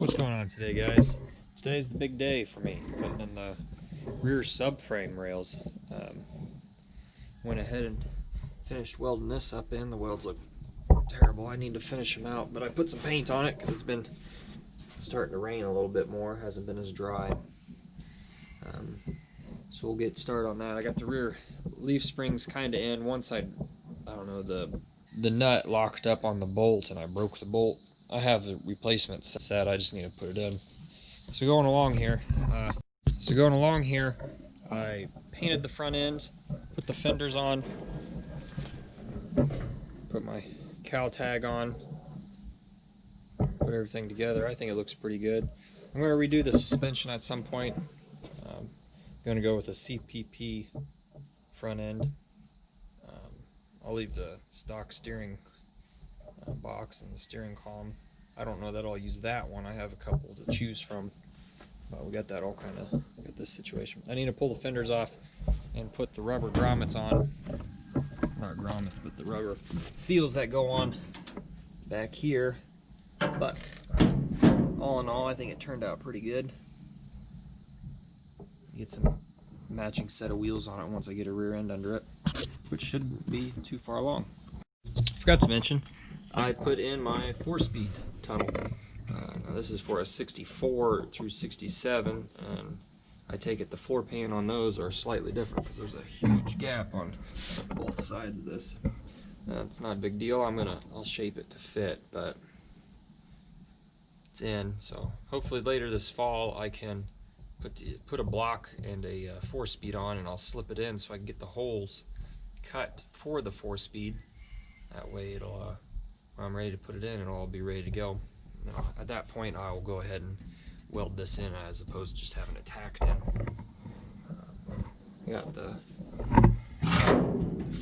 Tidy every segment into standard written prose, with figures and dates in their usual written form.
What's going on today, guys? Today's the big day for me, putting in the rear subframe rails. Went ahead and finished welding this up in. The welds look terrible. I need to finish them out, but I put some paint on it because it's been starting to rain a little bit more. It hasn't been as dry. So we'll get started on that. I got the rear leaf springs kind of in. One side, I don't know, the nut locked up on the bolt and I broke the bolt. I have the replacement set, I just need to put it in. So going along here, I painted the front end, put the fenders on, put my cow tag on, put everything together. I think it looks pretty good. I'm going to redo the suspension at some point. I'm going to go with a CPP front end. I'll leave the stock steering box and the steering column. I don't know that I'll use that one. I have a couple to choose from, but we got that all kind of got this situation. I need to pull the fenders off and put the rubber grommets on. Not grommets, but the rubber seals that go on back here. But all in all, I think it turned out pretty good. Get some matching set of wheels on it once I get a rear end under it, which shouldn't be too far along. Forgot to mention, I put in my 4-speed tunnel. Now this is for a 64 through 67, and I take it the floor pan on those are slightly different because there's a huge gap on both sides of this. It's not a big deal. I'll shape it to fit, but it's in. So hopefully later this fall I can put a block and a 4-speed on, and I'll slip it in so I can get the holes cut for the 4-speed. That way it'll, when I'm ready to put it in, it'll all be ready to go. Now, at that point, I will go ahead and weld this in as opposed to just having it tacked in. Got the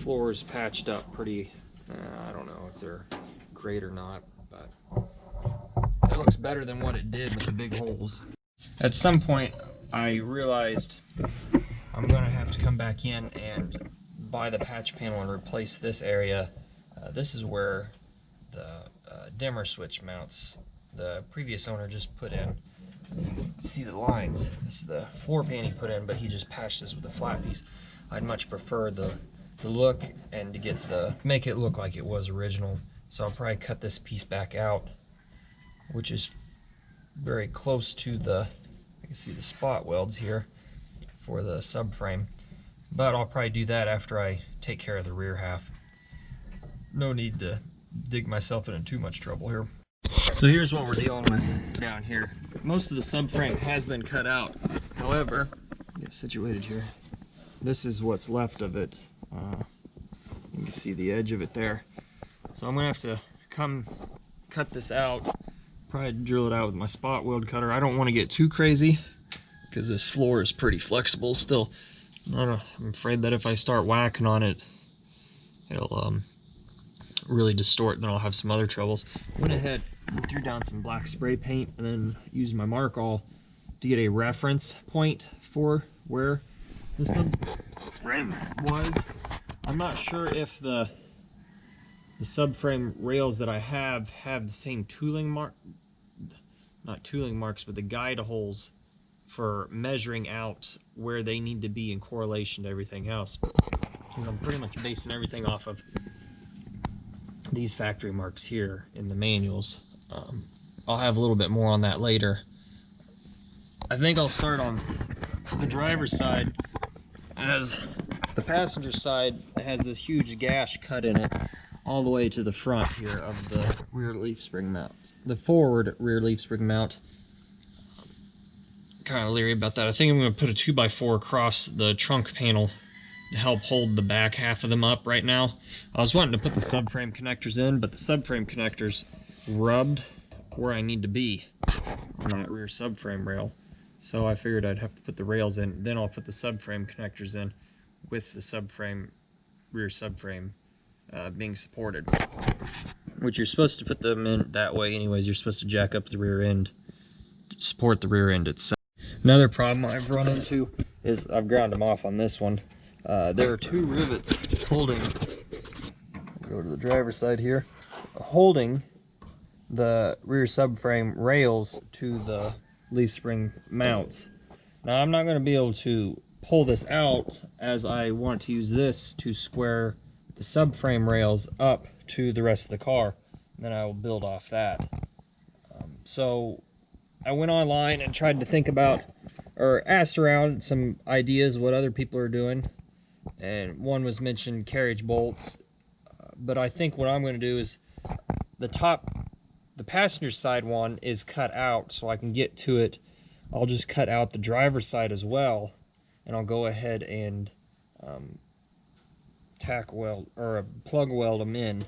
floors patched up pretty, I don't know if they're great or not, but it looks better than what it did with the big holes. At some point, I realized I'm going to have to come back in and buy the patch panel and replace this area. This is where the dimmer switch mounts the previous owner just put in. You can see the lines. This is the floor pan he put in, but he just patched this with a flat piece. I'd much prefer the look and to make it look like it was original. So I'll probably cut this piece back out, which is very close to you can see the spot welds here for the subframe. But I'll probably do that after I take care of the rear half. No need to dig myself into too much trouble here. So here's what we're dealing with down here. Most of the subframe has been cut out. However, get situated here. This is what's left of it. You can see the edge of it there. So I'm gonna have to come cut this out. Probably drill it out with my spot weld cutter. I don't want to get too crazy because this floor is pretty flexible still. I'm afraid that if I start whacking on it, it'll really distort, and then I'll have some other troubles. Went ahead and threw down some black spray paint and then used my Markall to get a reference point for where the subframe was. I'm not sure if the subframe rails that I have the same tooling not tooling marks, but the guide holes for measuring out where they need to be in correlation to everything else. Because I'm pretty much basing everything off of these factory marks here in the manuals. I'll have a little bit more on that later. I think I'll start on the driver's side, as the passenger side has this huge gash cut in it all the way to the front here of the rear leaf spring mount. The forward rear leaf spring mount. Kind of leery about that. I think I'm going to put a 2x4 across the trunk panel to help hold the back half of them up right now. I was wanting to put the subframe connectors in, but the subframe connectors rubbed where I need to be on that rear subframe rail. So I figured I'd have to put the rails in, then I'll put the subframe connectors in with the rear subframe being supported. Which you're supposed to put them in that way anyways. You're supposed to jack up the rear end to support the rear end itself. Another problem I've run into is I've ground them off on this one. There are 2 rivets holding, go to the driver's side here, holding the rear subframe rails to the leaf spring mounts. Now I'm not going to be able to pull this out, as I want to use this to square the subframe rails up to the rest of the car. And then I will build off that. So I went online and tried to think about, or asked around some ideas what other people are doing. And one was mentioned carriage bolts. But I think what I'm going to do is the passenger side one is cut out, so I can get to it. I'll just cut out the driver's side as well, and I'll go ahead and tack weld or plug weld them in.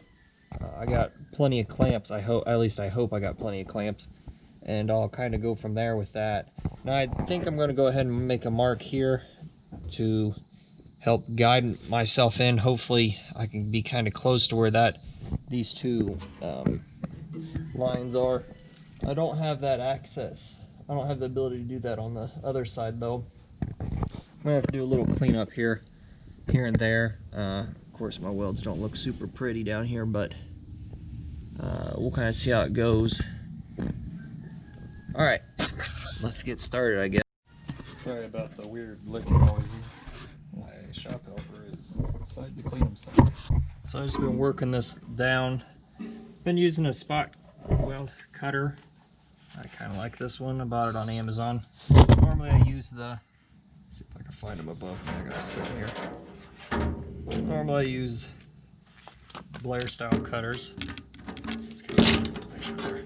I got plenty of clamps. I hope I got plenty of clamps, and I'll kind of go from there with that. Now I think I'm going to go ahead and make a mark here to help guide myself in. Hopefully I can be kind of close to where these two lines are. I don't have that access. I don't have the ability to do that on the other side though. I'm gonna have to do a little cleanup here and there. Of course my welds don't look super pretty down here, but we'll kind of see how it goes. All right, let's get started, I guess. Sorry about the weird licking noises. My shop helper is outside to clean himself. So I've just been working this down. Been using a spot weld cutter. I kind of like this one. I bought it on Amazon. Normally I use let's see if I can find them above me. I gotta sit here. Normally I use Blair style cutters. Let's get a picture there.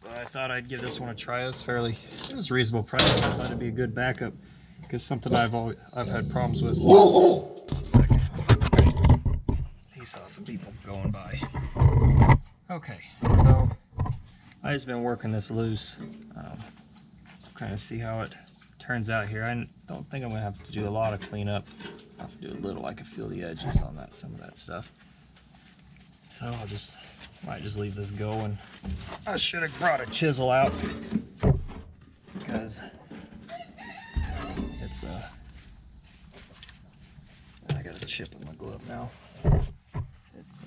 But I thought I'd give this one a try. It was a reasonable price. I thought it'd be a good backup, because something I've had problems with. One second. He saw some people going by. Okay, so I've just been working this loose. Kind of see how it turns out here. I don't think I'm gonna have to do a lot of cleanup. I'll have to do a little. I can feel the edges on some of that stuff. So might just leave this going. I should have brought a chisel out, because it's I got a chip in my glove now. It's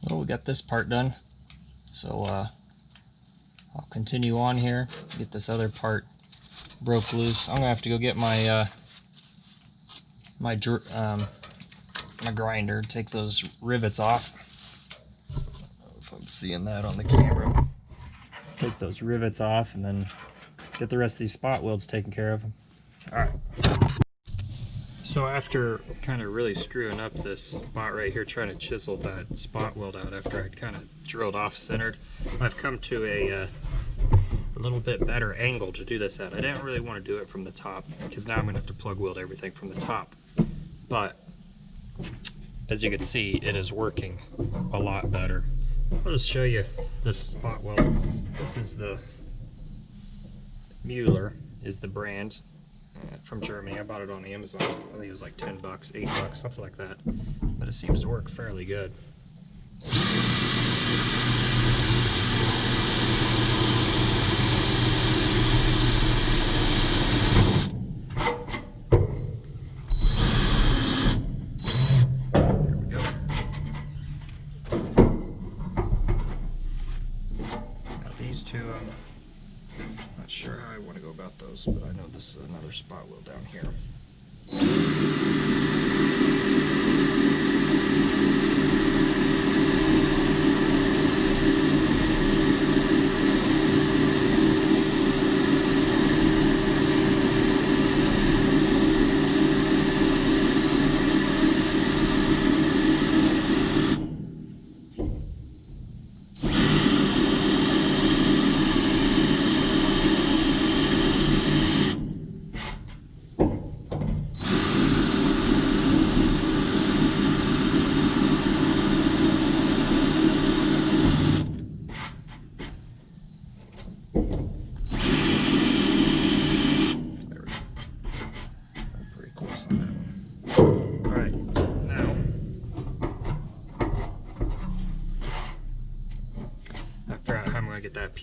well, we got this part done, so I'll continue on here, get this other part broke loose. I'm gonna have to go get my my grinder, take those rivets off. I don't know if I'm seeing that on the camera. Take those rivets off and then get the rest of these spot welds taken care of. All right. So after kind of really screwing up this spot right here, trying to chisel that spot weld out after I'd kind of drilled off centered, I've come to a little bit better angle to do this at. I didn't really want to do it from the top, because now I'm going to have to plug weld everything from the top. But as you can see, it is working a lot better. I'll just show you this spot weld. This is the Mueller is the brand. From Germany. I bought it on Amazon. I think it was like 10 bucks, 8 bucks, something like that. But it seems to work fairly good. There we go. Now these two, not sure how I want to go about those, but I know this is another spot weld down here.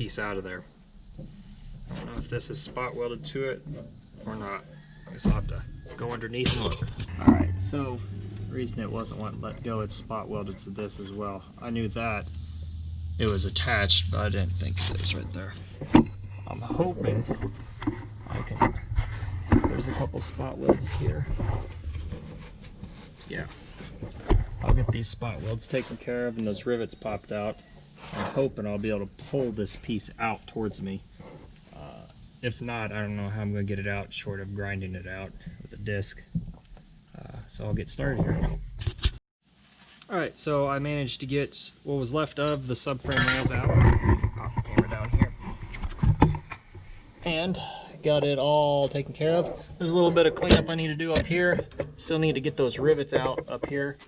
piece out of there. I don't know if this is spot welded to it or not. I guess I'll have to go underneath and look. Alright, so the reason it wasn't let go, it's spot welded to this as well. I knew that it was attached, but I didn't think it was right there. I'm hoping I can, there's a couple spot welds here. Yeah, I'll get these spot welds taken care of and those rivets popped out. I'm hoping I'll be able to pull this piece out towards me. If not, I don't know how I'm going to get it out short of grinding it out with a disc. So I'll get started here. Alright, so I managed to get what was left of the subframe rails out. Pop the camera down here. And got it all taken care of. There's a little bit of cleanup I need to do up here. Still need to get those rivets out up here.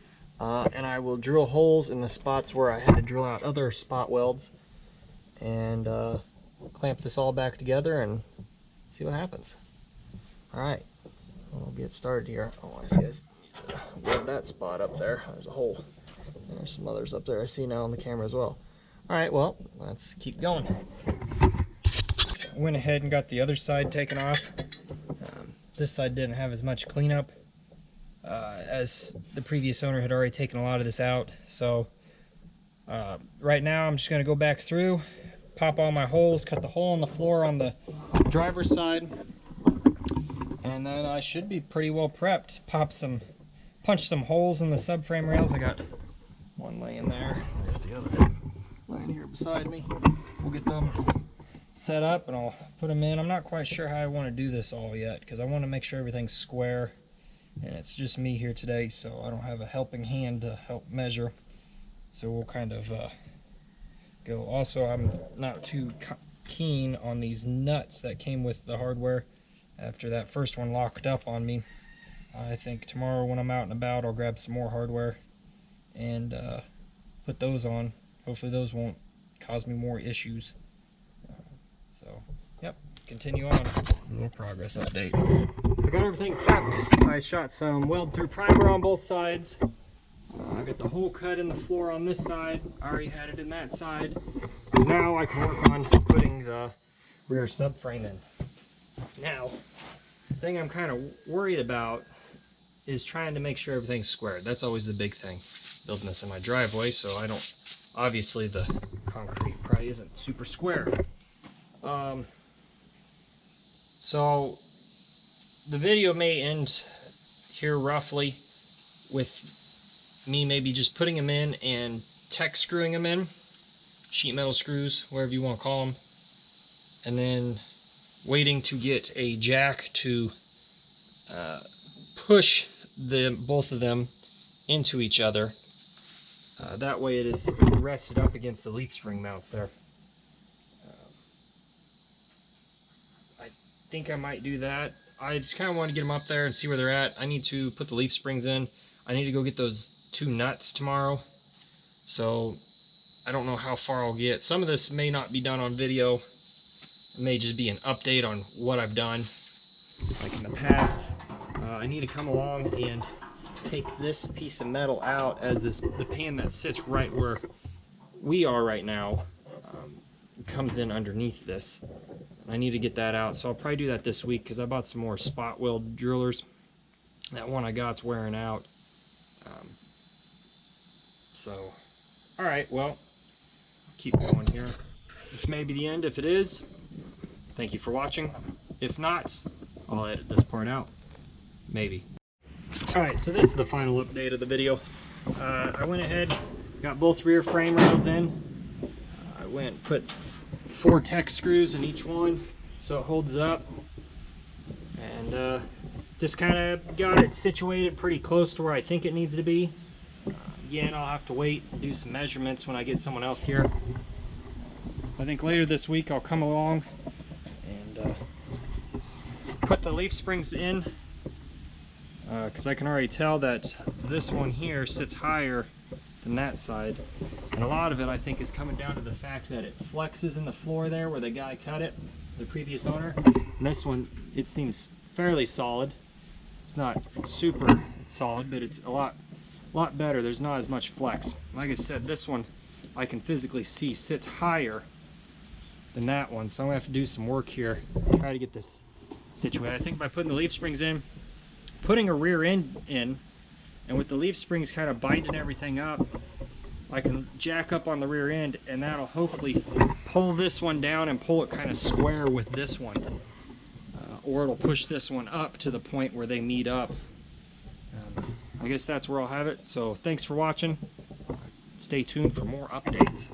And I will drill holes in the spots where I had to drill out other spot welds. And clamp this all back together and see what happens. Alright, we'll get started here. Oh, I see I weld that spot up there. There's a hole. There's some others up there I see now on the camera as well. Alright, well, let's keep going. So I went ahead and got the other side taken off. This side didn't have as much cleanup as the previous owner had already taken a lot of this out. So right now I'm just going to go back through, pop all my holes, cut the hole in the floor on the driver's side, and then I should be pretty well prepped. Punch some holes in the subframe rails. I got one laying there. There's the other laying here beside me. We'll get them set up and I'll put them in. I'm not quite sure how I want to do this all yet because I want to make sure everything's square, and it's just me here today, so I don't have a helping hand to help measure. So we'll kind of go. Also, I'm not too keen on these nuts that came with the hardware after that first one locked up on me. I think tomorrow when I'm out and about I'll grab some more hardware and put those on. Hopefully those won't cause me more issues. So, yep, continue on. A little progress update. I got everything prepped. I shot some weld through primer on both sides. I got the hole cut in the floor on this side. I already had it in that side. Now I can work on putting the rear subframe in. Now, the thing I'm kind of worried about is trying to make sure everything's squared. That's always the big thing. Building this in my driveway, so I don't, obviously the concrete probably isn't super square. So the video may end here roughly with me maybe just putting them in and tech screwing them in, sheet metal screws, whatever you want to call them, and then waiting to get a jack to push both of them into each other. That way it is rested up against the leaf spring mounts there. I think I might do that. I just kind of want to get them up there and see where they're at. I need to put the leaf springs in. I need to go get those 2 nuts tomorrow, so I don't know how far I'll get. Some of this may not be done on video. It may just be an update on what I've done like in the past. I need to come along and take this piece of metal out, as the pan that sits right where we are right now comes in underneath this. I need to get that out, so I'll probably do that this week because I bought some more spot weld drillers. That one I got's wearing out. So, alright, well, keep going here. This may be the end. If it is, thank you for watching. If not, I'll edit this part out. Maybe. Alright, so this is the final update of the video. I went ahead, got both rear frame rails in. I went and put 4 tech screws in each one so it holds up. And just kind of got it situated pretty close to where I think it needs to be. Again, I'll have to wait and do some measurements when I get someone else here. I think later this week I'll come along and put the leaf springs in, because I can already tell that this one here sits higher than that side, and a lot of it I think is coming down to the fact that it flexes in the floor there where the guy cut it, the previous owner. And this one, it seems fairly solid. It's not super solid, but it's a lot better. There's not as much flex. Like I said, this one I can physically see sits higher than that one. So I'm gonna have to do some work here, try to get this situated. I think by putting the leaf springs in, putting a rear end in, and with the leaf springs kind of binding everything up, I can jack up on the rear end, and that'll hopefully pull this one down and pull it kind of square with this one. Or it'll push this one up to the point where they meet up. I guess that's where I'll have it. So thanks for watching. Stay tuned for more updates.